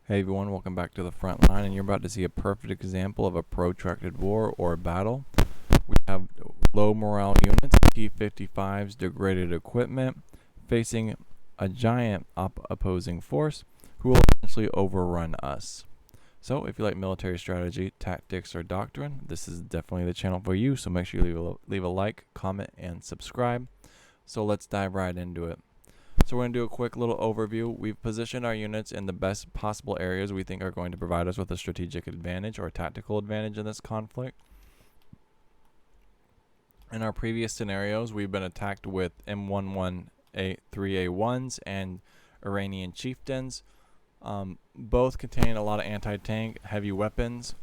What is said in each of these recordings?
Hey everyone, welcome back to the front line, and you're about to see a perfect example of a protracted war or battle. We have low morale units, T-55s, degraded equipment, facing a giant opposing force who will eventually overrun us. So if you like military strategy, tactics, or doctrine, this is definitely the channel for you, so make sure you leave a like, comment, and subscribe. So let's dive right into it. So we're going to do a quick little overview. We've positioned our units in the best possible areas we think are going to provide us with a strategic advantage or tactical advantage in this conflict. In our previous scenarios, we've been attacked with M11A3A1s and Iranian chieftains. Both contain a lot of anti-tank heavy weapons.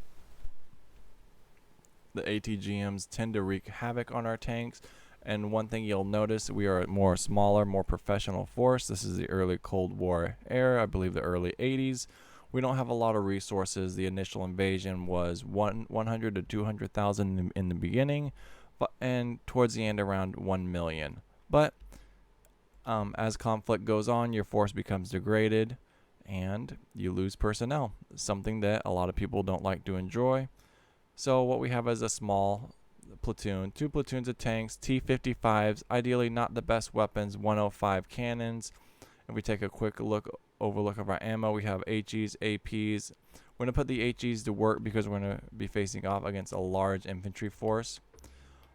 The ATGMs tend to wreak havoc on our tanks. And one thing you'll notice, we are a more smaller, more professional force. This is the early Cold War era, I believe the early 80s. We don't have a lot of resources. The initial invasion was 100 to 200,000 in the beginning, and towards the end around 1 million. But as conflict goes on, your force becomes degraded, and you lose personnel, something that a lot of people don't like to enjoy. So what we have is a small platoon, 2 platoons of tanks, T-55s, ideally not the best weapons, 105 cannons. If we take a quick overlook of our ammo, we have HEs, APs. We're going to put the HEs to work because we're going to be facing off against a large infantry force.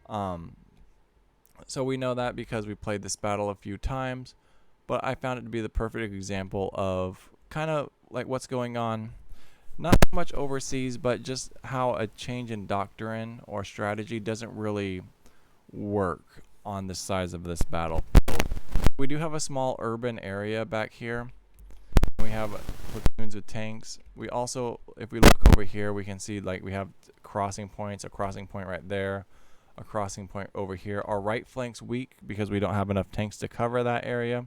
So we know that because we played this battle a few times, but I found it to be the perfect example of kind of like what's going on not much overseas, but just how a change in doctrine or strategy doesn't really work on the size of this battle. We do have a small urban area back here. We have platoons of tanks. We also, if we look over here, we can see like we have crossing points, a crossing point right there, a crossing point over here. Our right flank's weak because we don't have enough tanks to cover that area.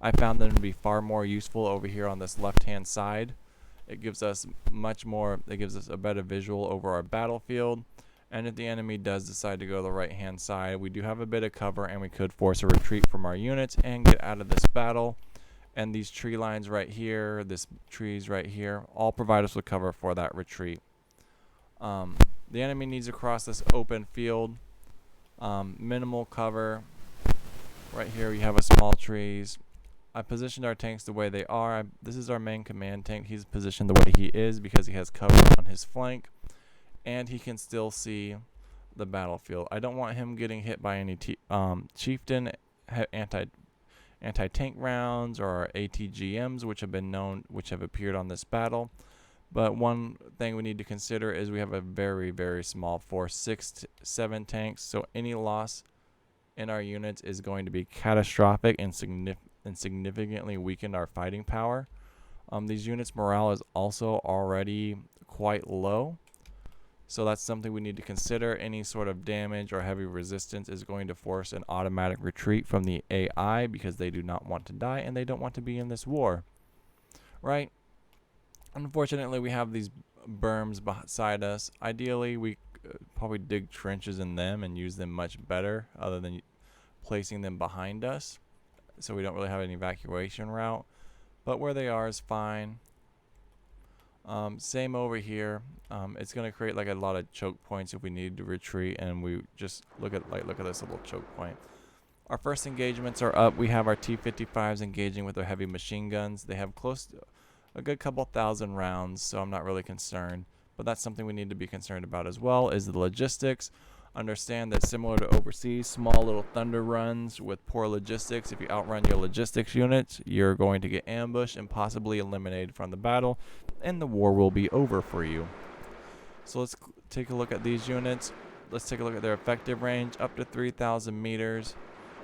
I found them to be far more useful over here on this left-hand side. It gives us a better visual over our battlefield. And if the enemy does decide to go to the right hand side, we do have a bit of cover and we could force a retreat from our units and get out of this battle. And these tree lines right here, trees right here, all provide us with cover for that retreat. The enemy needs to cross this open field. Minimal cover. Right here we have a small trees. I positioned our tanks the way they are. This is our main command tank. He's positioned the way he is because he has cover on his flank, and he can still see the battlefield. I don't want him getting hit by any chieftain anti-tank rounds or ATGMs, which have appeared on this battle. But one thing we need to consider is we have a very, very small force, 6 to 7 tanks. So any loss in our units is going to be catastrophic and significantly weaken our fighting power. These units' morale is also already quite low, so that's something we need to consider. Any sort of damage or heavy resistance is going to force an automatic retreat from the AI because they do not want to die and they don't want to be in this war, right? Unfortunately, we have these berms beside us. Ideally, we probably dig trenches in them and use them much better other than placing them behind us, so we don't really have an evacuation route, but where they are is fine. Same over here. It's going to create like a lot of choke points if we need to retreat, and we just look at this little choke point. Our first engagements are up. We have our T-55s engaging with their heavy machine guns. They have close to a good couple thousand rounds, so I'm not really concerned, but that's something we need to be concerned about as well, is the logistics. Understand that similar to overseas, small little thunder runs with poor logistics, if you outrun your logistics units, you're going to get ambushed and possibly eliminated from the battle, and the war will be over for you. So let's take a look at these units. Let's take a look at their effective range, up to 3,000 meters.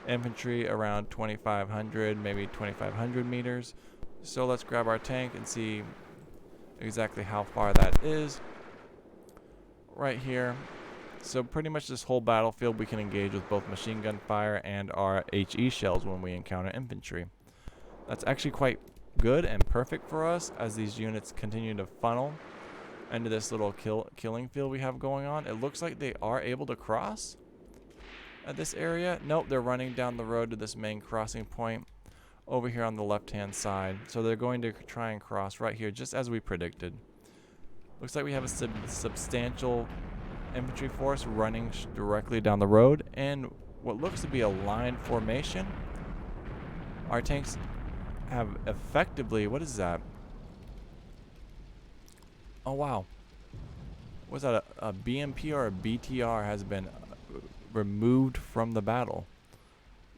Infantry around 2,500, maybe 2,500 meters. So let's grab our tank and see exactly how far that is. Right here. So pretty much this whole battlefield we can engage with both machine gun fire and our HE shells when we encounter infantry. That's actually quite good and perfect for us as these units continue to funnel into this little killing field we have going on. It looks like they are able to cross at this area. Nope, they're running down the road to this main crossing point. over here on the left-hand side. So they're going to try and cross right here, just as we predicted. Looks like we have a substantial infantry force running directly down the road in what looks to be a line formation. Our tanks have effectively, what is that? Oh wow. Was that a BMP or a BTR has been removed from the battle?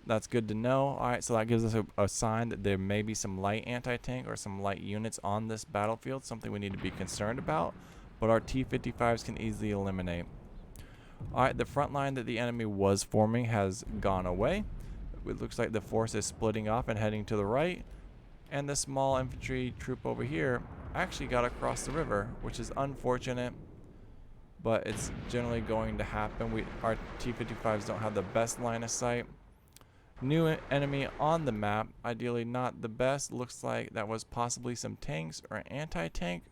That's good to know. Alright, so that gives us a sign that there may be some light anti-tank or some light units on this battlefield, something we need to be concerned about, but our T-55s can easily eliminate. Alright, the front line that the enemy was forming has gone away. It looks like the force is splitting off and heading to the right, and the small infantry troop over here actually got across the river, which is unfortunate, but it's generally going to happen. Our T-55s don't have the best line of sight. New enemy on the map, ideally not the best. Looks like that was possibly some tanks or anti-tank.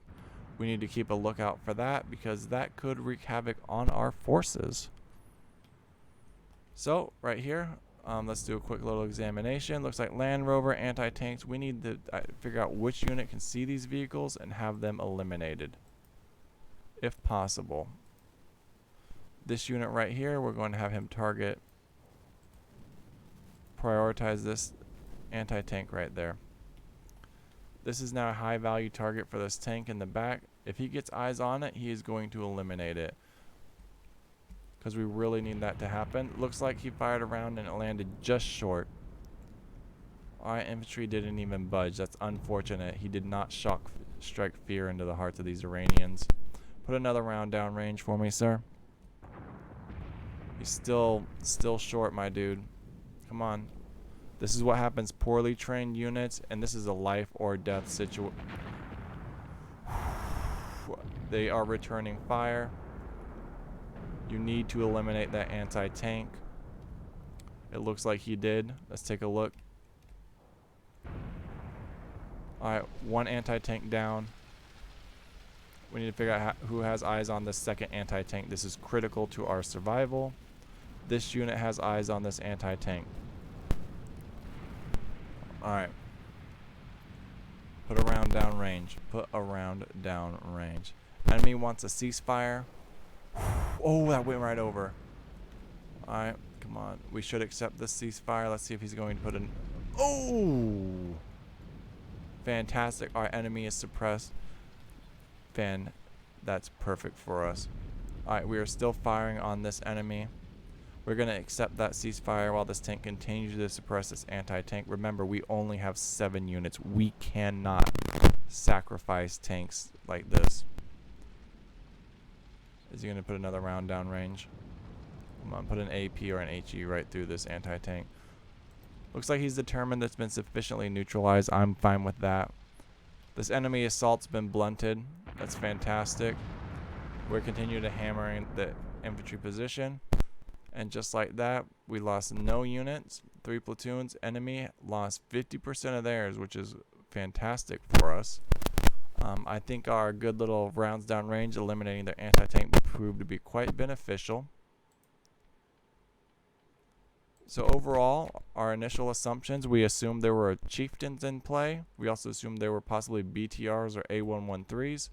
We need to keep a lookout for that because that could wreak havoc on our forces. So right here, let's do a quick little examination. Looks like Land Rover, anti-tanks. We need to figure out which unit can see these vehicles and have them eliminated, if possible. This unit right here, we're going to have him prioritize this anti-tank right there. This is now a high value target for this tank in the back. If he gets eyes on it, he is going to eliminate it, because we really need that to happen. Looks like he fired around and it landed just short. Alright, infantry didn't even budge. That's unfortunate. He did not strike fear into the hearts of these Iranians. Put another round down range for me, sir. He's still short, my dude. Come on. This is what happens. Poorly trained units, and this is a life or death situation. They are returning fire. You need to eliminate that anti-tank. It looks like he did. Let's take a look. Alright, one anti-tank down. We need to figure out who has eyes on this second anti-tank. This is critical to our survival. This unit has eyes on this anti-tank. Alright. Put a round down range. Put a round down range. Enemy wants a ceasefire. Oh, that went right over. Alright, come on. We should accept this ceasefire. Let's see if he's going to put an... Oh! Fantastic. Our enemy is suppressed. That's perfect for us. Alright, we are still firing on this enemy. We're going to accept that ceasefire while this tank continues to suppress this anti-tank. Remember, we only have 7 units. We cannot sacrifice tanks like this. Is he going to put another round down range? Come on, put an AP or an HE right through this anti-tank. Looks like he's determined that's been sufficiently neutralized. I'm fine with that. This enemy assault's been blunted. That's fantastic. We're continuing to hammering the infantry position. And just like that, we lost no units, 3 platoons. Enemy lost 50% of theirs, which is fantastic for us. I think our good little rounds down range, eliminating their anti-tank, proved to be quite beneficial. So overall, our initial assumptions, we assumed there were chieftains in play. We also assumed there were possibly BTRs or A113s.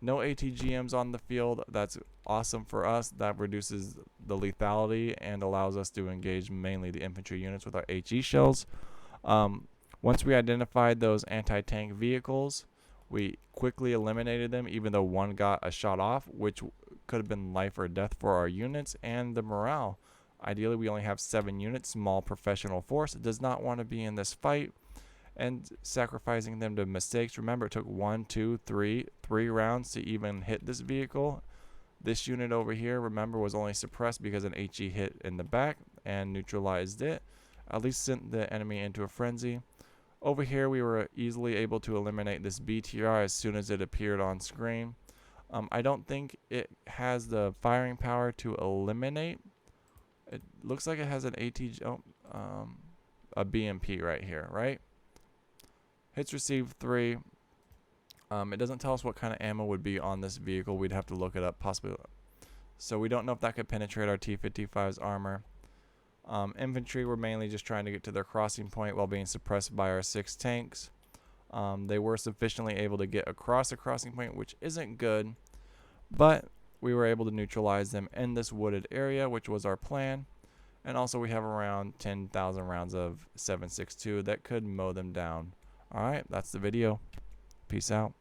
No ATGMs on the field. That's awesome for us. That reduces the lethality and allows us to engage mainly the infantry units with our HE shells. Once we identified those anti-tank vehicles, we quickly eliminated them, even though one got a shot off, which could have been life or death for our units and the morale. Ideally, we only have 7 units. Small professional force does not want to be in this fight and sacrificing them to mistakes. Remember, it took 1, 2, 3 rounds to even hit this vehicle. This unit over here, remember, was only suppressed because an HE hit in the back and neutralized it. At least sent the enemy into a frenzy. Over here, we were easily able to eliminate this BTR as soon as it appeared on screen. I don't think it has the firing power to eliminate. It looks like it has an a BMP right here, right? Hits received 3. It doesn't tell us what kind of ammo would be on this vehicle. We'd have to look it up, possibly. So we don't know if that could penetrate our T-55's armor. Infantry were mainly just trying to get to their crossing point while being suppressed by our 6 tanks. They were sufficiently able to get across the crossing point, which isn't good, but we were able to neutralize them in this wooded area, which was our plan. And also we have around 10,000 rounds of 7.62 that could mow them down. Alright, that's the video. Peace out.